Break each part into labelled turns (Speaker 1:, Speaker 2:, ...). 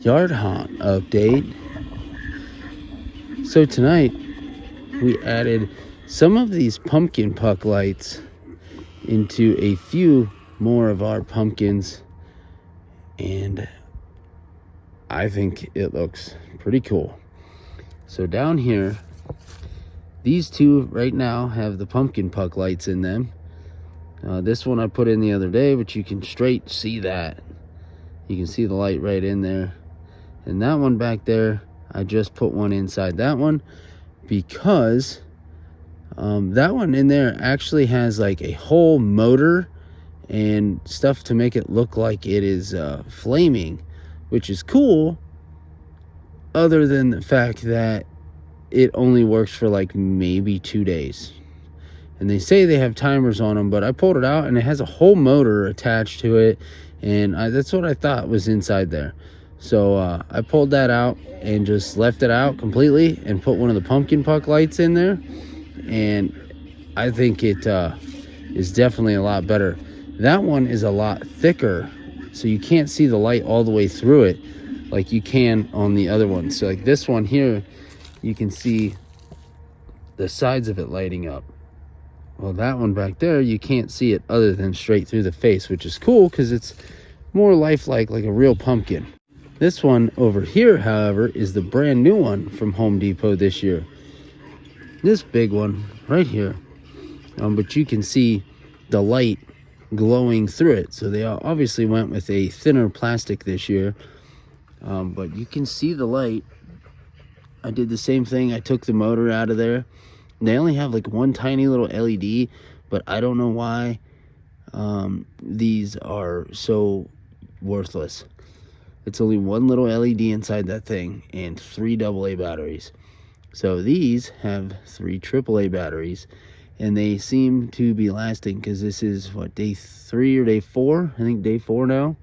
Speaker 1: yard haunt update. So tonight we added some of these pumpkin puck lights into a few more of our pumpkins, and I think it looks pretty cool. So down here, these two right now have the pumpkin puck lights in them. This one I put in the other day, but you can straight see that. You can see the light right in there. And that one back there, I just put one inside that one because that one in there actually has like a whole motor and stuff to make it look like it is flaming, which is cool, other than the fact that it only works for like maybe 2 days. And they say they have timers on them, but I pulled it out and it has a whole motor attached to it, and that's what I thought was inside there. So I pulled that out and just left it out completely and put one of the pumpkin puck lights in there, and I think it is definitely a lot better. That one is a lot thicker, so you can't see the light all the way through it like you can on the other one. So like this one here, you can see the sides of it lighting up. Well, that one back there, you can't see it other than straight through the face, which is cool because it's more lifelike, like a real pumpkin. This one over here, however, is the brand new one from Home Depot this year. This big one right here. But you can see the light glowing through it. So they obviously went with a thinner plastic this year. But you can see the light. I did the same thing. I took the motor out of there. They only have like one tiny little LED, but I don't know why these are so worthless. It's only one little LED inside that thing and 3 AA batteries. So these have 3 AAA batteries, and they seem to be lasting because this is what, day 3 or day 4? I think day 4 now.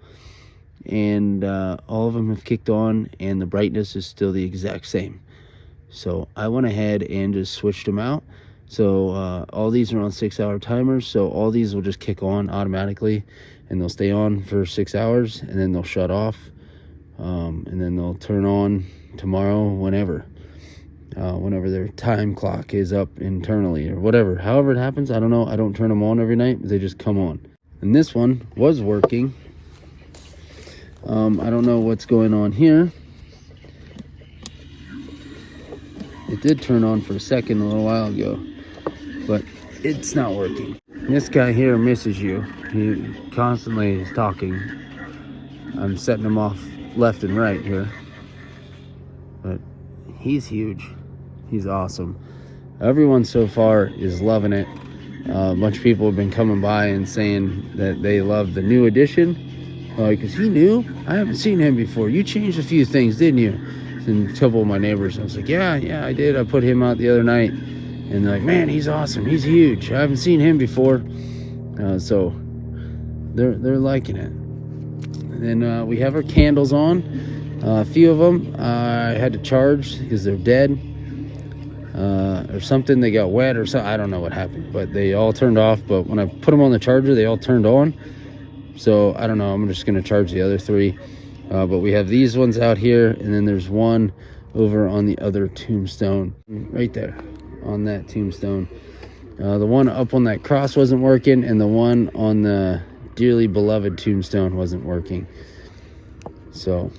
Speaker 1: And all of them have kicked on, and the brightness is still the exact same. So I went ahead and just switched them out. So all these are on 6-hour timers, so all these will just kick on automatically, and they'll stay on for 6 hours, and then they'll shut off, and then they'll turn on tomorrow whenever their time clock is up internally or whatever. However it happens, I don't know. I don't turn them on every night. They just come on. And this one was working. I don't know what's going on here. It did turn on for a second a little while ago, but it's not working. This guy here misses you. He constantly is talking. I'm setting him off left and right here, but he's huge. He's awesome. Everyone so far is loving it. A bunch of people have been coming by and saying that they love the new addition. Because he knew, I haven't seen him before. You changed a few things, didn't you? And a couple of my neighbors, I was like, yeah, I did. I put him out the other night, and they're like, man, he's awesome. He's huge. I haven't seen him before. So they're liking it. And then we have our candles on. A few of them I had to charge because they're dead or something. They got wet or something. I don't know what happened, but they all turned off. But when I put them on the charger, they all turned on. So I don't know. I'm just going to charge the other 3. But we have these ones out here, and then there's one over on the other tombstone right there on that tombstone. The one up on that cross wasn't working, and the one on the dearly beloved tombstone wasn't working. So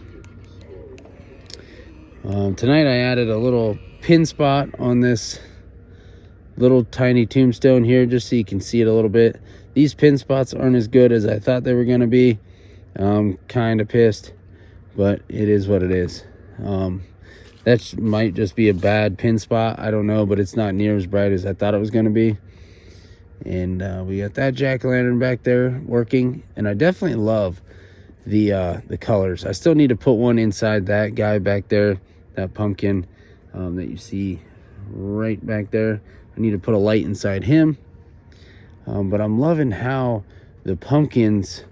Speaker 1: tonight I added a little pin spot on this little tiny tombstone here just so you can see it a little bit. These pin spots aren't as good as I thought they were going to be. I'm kind of pissed, but it is what it is. That might just be a bad pin spot. I don't know, but it's not near as bright as I thought it was going to be. And we got that jack-o'-lantern back there working, and I definitely love the colors. I still need to put one inside that guy back there, that pumpkin that you see right back there. I need to put a light inside him. But I'm loving how the pumpkins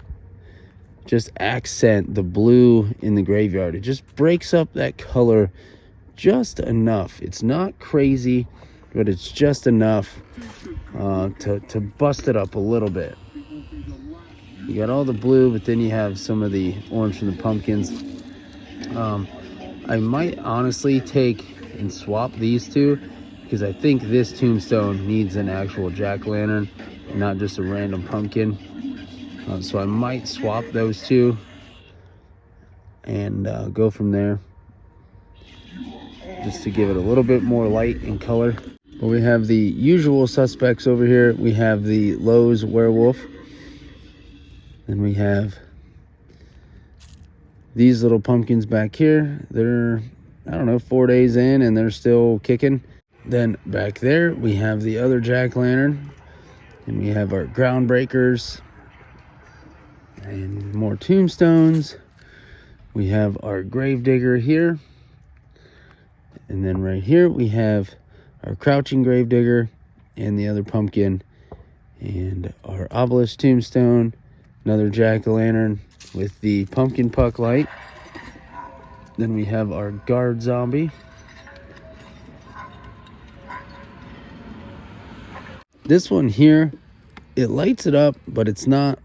Speaker 1: just accent the blue in the graveyard. It just breaks up that color just enough. It's not crazy, but it's just enough to bust it up a little bit. You got all the blue, but then you have some of the orange from the pumpkins. I might honestly take and swap these two, because I think this tombstone needs an actual jack-o'-lantern, not just a random pumpkin. So I might swap those two and go from there, just to give it a little bit more light and color. But we have the usual suspects over here. We have the Lowe's werewolf. Then we have these little pumpkins back here. They're, I don't know, 4 days in and they're still kicking. Then back there we have the other jack-o'-lantern, and we have our groundbreakers and more tombstones. We have our gravedigger here, and then right here we have our crouching gravedigger and the other pumpkin, and our obelisk tombstone, another jack-o'-lantern with the pumpkin puck light. Then we have our guard zombie. This one here, it lights it up, but it's not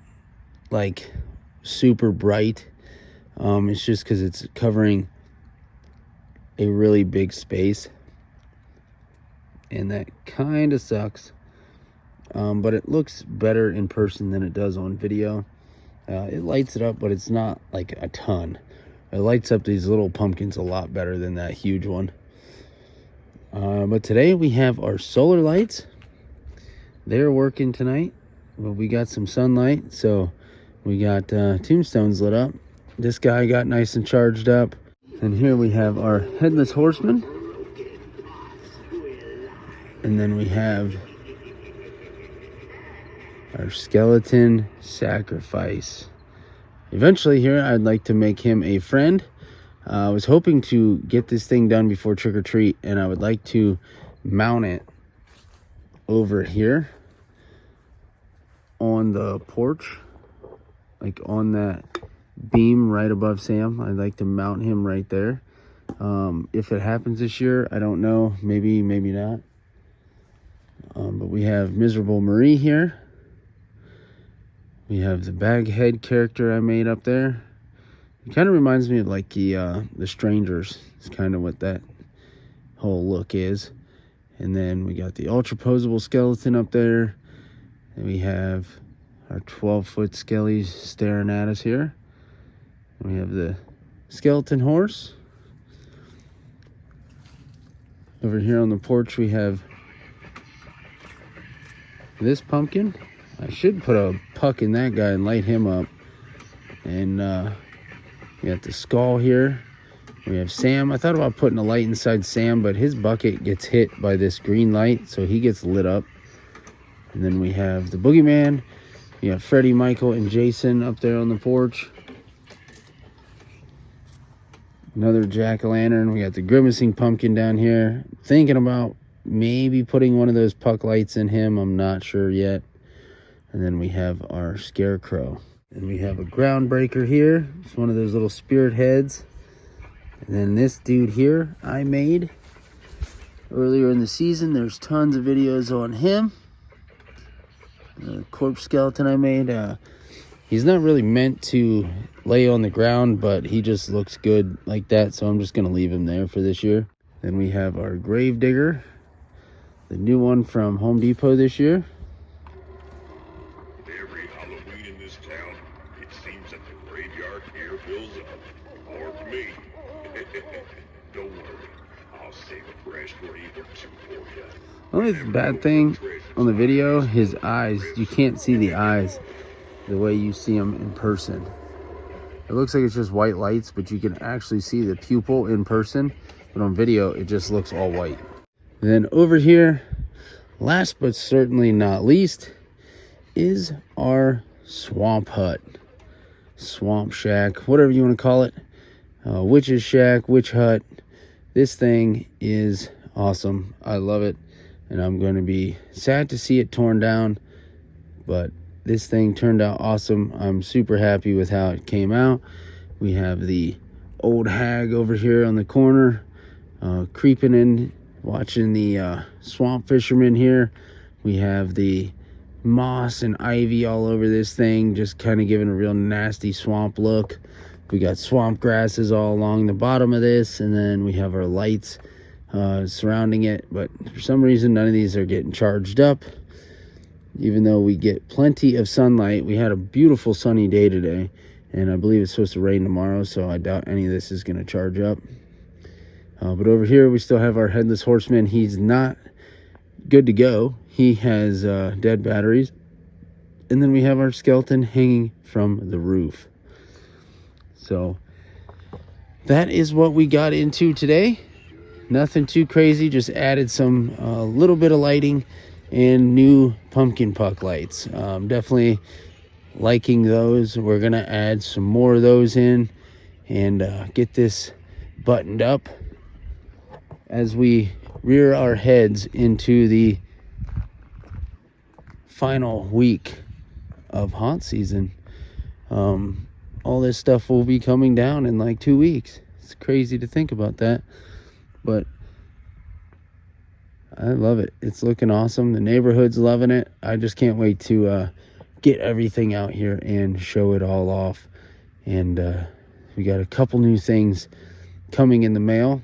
Speaker 1: like super bright. It's just because it's covering a really big space, and that kind of sucks. But it looks better in person than it does on video. It lights it up, but it's not like a ton. It lights up these little pumpkins a lot better than that huge one. But today we have our solar lights. They're working tonight, but we got some sunlight, so we got tombstones lit up. This guy got nice and charged up. And here we have our headless horseman. And then we have our skeleton sacrifice. Eventually here, I'd like to make him a friend. I was hoping to get this thing done before trick or treat, and I would like to mount it over here on the porch, like on that beam right above Sam. I'd like to mount him right there. If it happens this year, I don't know. Maybe not. But we have Miserable Marie here. We have the Baghead character I made up there. It kind of reminds me of like the Strangers. It's kind of what that whole look is. And then we got the ultra posable skeleton up there. And we have our 12-foot skellies staring at us here. And we have the skeleton horse. Over here on the porch we have this pumpkin. I should put a puck in that guy and light him up. And we got the skull here. We have Sam. I thought about putting a light inside Sam, but his bucket gets hit by this green light, so he gets lit up. And then we have the boogeyman. We have Freddy, Michael, and Jason up there on the porch. Another jack-o'-lantern. We got the grimacing pumpkin down here. Thinking about maybe putting one of those puck lights in him. I'm not sure yet. And then we have our scarecrow. And we have a groundbreaker here. It's one of those little spirit heads. And then this dude here I made earlier in the season. There's tons of videos on him. The corpse skeleton I made. He's not really meant to lay on the ground, but he just looks good like that, so I'm just going to leave him there for this year. Then we have our gravedigger, the new one from Home Depot this year.
Speaker 2: Every Halloween in this town, it seems that the graveyard here fills up. Or for me. Don't worry, I'll save a fresh grave or two for you.
Speaker 1: Only bad thing on the video, his eyes. You can't see the eyes the way you see them in person. It looks like it's just white lights, but you can actually see the pupil in person. But on video, it just looks all white. And then over here, last but certainly not least, is our swamp hut. Swamp shack, whatever you want to call it. Witch's shack, witch hut. This thing is awesome. I love it. And I'm going to be sad to see it torn down. But this thing turned out awesome. I'm super happy with how it came out. We have the old hag over here on the corner, creeping in, watching the swamp fisherman here. We have the moss and ivy all over this thing, just kind of giving a real nasty swamp look. We got swamp grasses all along the bottom of this, and then we have our lights surrounding it. But for some reason, none of these are getting charged up, even though we get plenty of sunlight. We had a beautiful sunny day today, and I believe it's supposed to rain tomorrow, so I doubt any of this is going to charge up. But over here, we still have our headless horseman. He's not good to go. He has dead batteries. And then we have our skeleton hanging from the roof. So that is what we got into today. Nothing too crazy, just added some little bit of lighting and new pumpkin puck lights. Definitely liking those. We're gonna add some more of those in and get this buttoned up as we rear our heads into the final week of haunt season. All this stuff will be coming down in like 2 weeks. It's crazy to think about that, but I love it. It's looking awesome. The neighborhood's loving it. I just can't wait to get everything out here and show it all off. And we got a couple new things coming in the mail.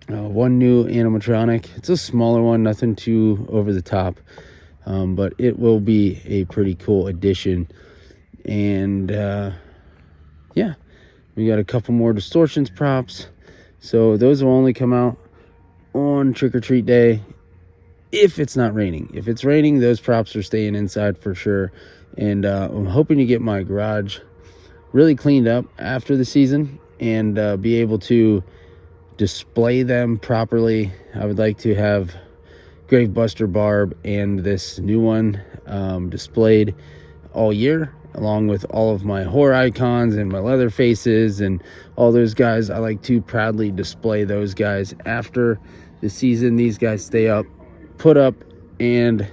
Speaker 1: One new animatronic. It's a smaller one, nothing too over the top, but it will be a pretty cool addition. And yeah, we got a couple more distortions props, so those will only come out on trick-or-treat day if it's not raining. If it's raining, those props are staying inside for sure. And I'm hoping to get my garage really cleaned up after the season and be able to display them properly. I would like to have Gravebuster Barb and this new one displayed all year, along with all of my horror icons and my leather faces and all those guys. I like to proudly display those guys after the season. These guys stay up, put up, and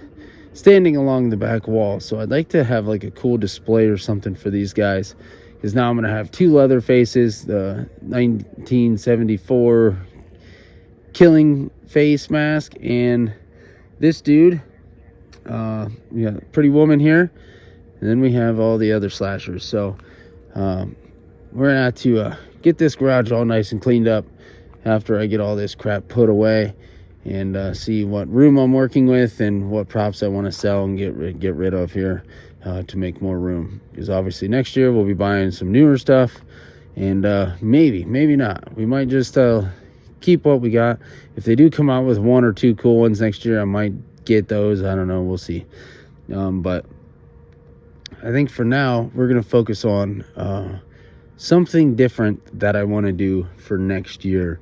Speaker 1: standing along the back wall. So I'd like to have like a cool display or something for these guys, because now I'm going to have two leather faces, the 1974 killing face mask, and this dude. We got a pretty woman here, and then we have all the other slashers. So we're going to have to get this garage all nice and cleaned up after I get all this crap put away, and see what room I'm working with and what props I want to sell and get rid of here to make more room. Because obviously next year we'll be buying some newer stuff, and maybe not. We might just keep what we got. If they do come out with one or two cool ones next year, I might get those. I don't know. We'll see. But I think for now we're going to focus on something different that I want to do for next year.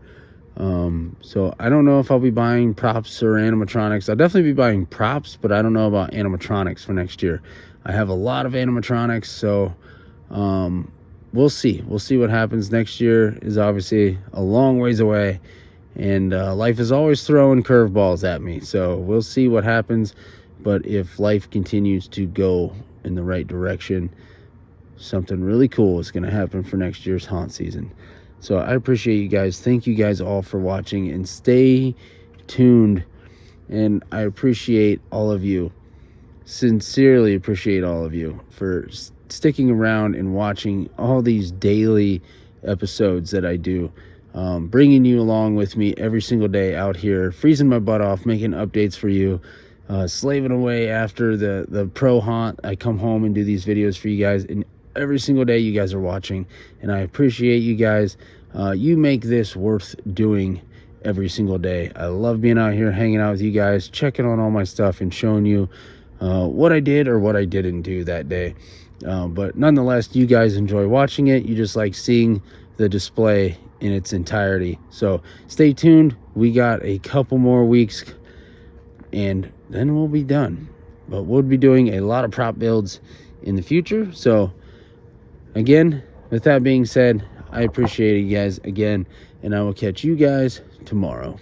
Speaker 1: So I don't know if I'll be buying props or animatronics. I'll definitely be buying props, but I don't know about animatronics for next year. I have a lot of animatronics, so we'll see. We'll see what happens. Next year is obviously a long ways away, and life is always throwing curveballs at me, so we'll see what happens. But if life continues to go in the right direction, something really cool is going to happen for next year's haunt season. So I appreciate you guys. Thank you guys all for watching, and stay tuned. And I appreciate all of you. Sincerely appreciate all of you for sticking around and watching all these daily episodes that I do. Bringing you along with me every single day out here, freezing my butt off, making updates for you, slaving away after the pro haunt. I come home and do these videos for you guys, and every single day you guys are watching, and I appreciate you guys. You make this worth doing every single day. I love being out here, hanging out with you guys, checking on all my stuff and showing you what I did or what I didn't do that day. But nonetheless, you guys enjoy watching it. You just like seeing the display in its entirety. So stay tuned. We got a couple more weeks and then we'll be done. But we'll be doing a lot of prop builds in the future. So again, with that being said, I appreciate you guys again, and I will catch you guys tomorrow.